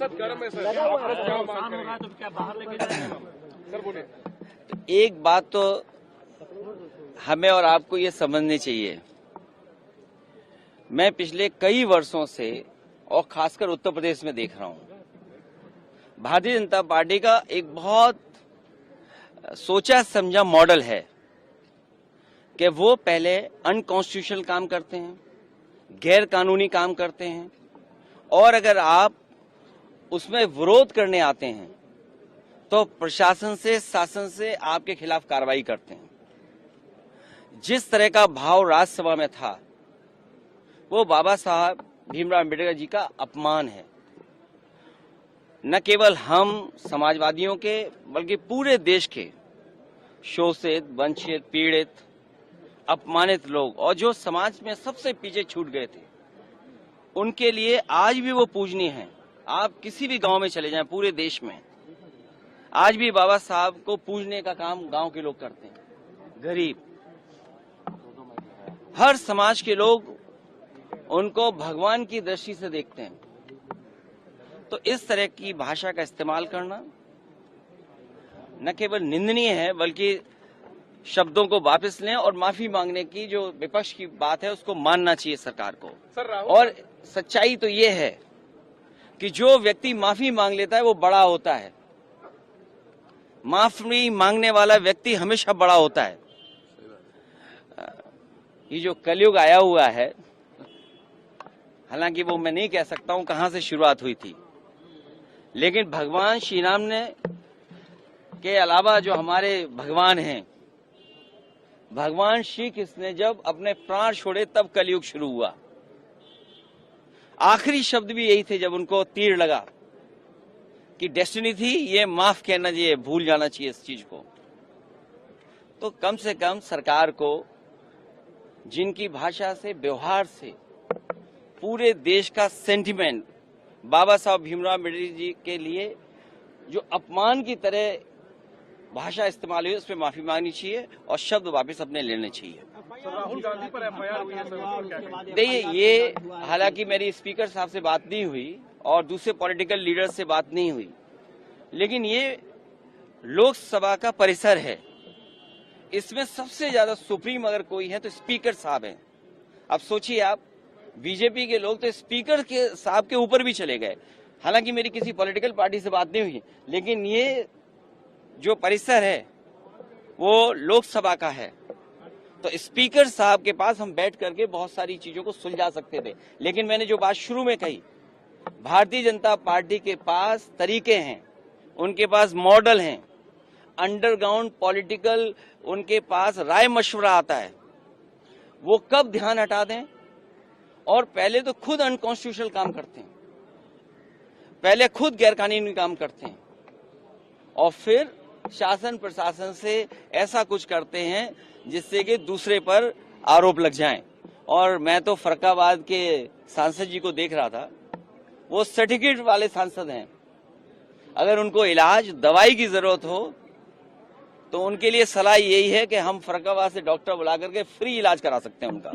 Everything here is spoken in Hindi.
संसद गर्म है सर, क्या मांग करेंगे? तो क्या बाहर लेके जाएंगे सर? बोलिए। एक बात तो हमें और आपको ये समझनी चाहिए, मैं पिछले कई वर्षों से और खासकर उत्तर प्रदेश में देख रहा हूं, भारतीय जनता पार्टी का एक बहुत सोचा समझा मॉडल है कि वो पहले अनकॉन्स्टिट्यूशनल काम करते हैं, गैर कानूनी काम करते हैं, और अगर आप उसमें विरोध करने आते हैं तो प्रशासन से, शासन से आपके खिलाफ कार्रवाई करते हैं। जिस तरह का भाव राज्यसभा में था वो बाबा साहब भीमराव अम्बेडकर जी का अपमान है। न केवल हम समाजवादियों के बल्कि पूरे देश के शोषित, वंचित, पीड़ित, अपमानित लोग और जो समाज में सबसे पीछे छूट गए थे, उनके लिए आज भी वो पूजनीय हैं। आप किसी भी गांव में चले जाएं पूरे देश में, आज भी बाबा साहब को पूजने का काम गांव के लोग करते हैं। गरीब, हर समाज के लोग उनको भगवान की दृष्टि से देखते हैं। तो इस तरह की भाषा का इस्तेमाल करना न केवल निंदनीय है बल्कि शब्दों को वापस लें और माफी मांगने की जो विपक्ष की बात है उसको मानना चाहिए सरकार को। और सच्चाई तो ये है कि जो व्यक्ति माफी मांग लेता है वो बड़ा होता है। माफी मांगने वाला व्यक्ति हमेशा बड़ा होता है। ये जो कलयुग आया हुआ है, हालांकि वो मैं नहीं कह सकता हूं कहां से शुरुआत हुई थी, लेकिन भगवान श्री राम ने के अलावा जो हमारे भगवान हैं, भगवान श्री कृष्ण ने जब अपने प्राण छोड़े तब कलयुग शुरू हुआ। आखिरी शब्द भी यही थे जब उनको तीर लगा कि डेस्टिनी थी, ये माफ कहना चाहिए, भूल जाना चाहिए इस चीज को। तो कम से कम सरकार को जिनकी भाषा से, व्यवहार से पूरे देश का सेंटिमेंट बाबा साहब भीमराव अम्बेडकर जी के लिए जो अपमान की तरह भाषा इस्तेमाल हुई, उस पर माफी मांगनी चाहिए और शब्द वापस अपने लेने चाहिए। राहुल गांधी पर एफआईआर हुई है सर, देखिए, ये हालांकि मेरी स्पीकर साहब से बात नहीं हुई और दूसरे पॉलिटिकल लीडर से बात नहीं हुई, लेकिन ये लोकसभा का परिसर है, इसमें सबसे ज्यादा सुप्रीम अगर कोई है तो स्पीकर साहब हैं। अब सोचिए आप, बीजेपी के लोग तो स्पीकर के साहब के ऊपर भी चले गए। हालांकि मेरी किसी पॉलिटिकल पार्टी से बात नहीं हुई, लेकिन ये जो परिसर है वो लोकसभा का है, तो स्पीकर साहब के पास हम बैठ करके बहुत सारी चीजों को सुलझा सकते थे। लेकिन मैंने जो बात शुरू में कही, भारतीय जनता पार्टी के पास तरीके हैं, उनके पास मॉडल हैं, अंडरग्राउंड पॉलिटिकल उनके पास राय मशवरा आता है। वो कब ध्यान हटा दें, और पहले तो खुद अनकॉन्स्टिट्यूशनल काम करते हैं, पहले खुद गैरकानूनी काम करते हैं, और फिर शासन प्रशासन से ऐसा कुछ करते हैं जिससे कि दूसरे पर आरोप लग जाएं। और मैं तो फरक्काबाद के सांसद जी को देख रहा था, वो सर्टिफिकेट वाले सांसद हैं। अगर उनको इलाज, दवाई की जरूरत हो तो उनके लिए सलाह यही है कि हम फरक्काबाद से डॉक्टर बुला करके फ्री इलाज करा सकते हैं उनका।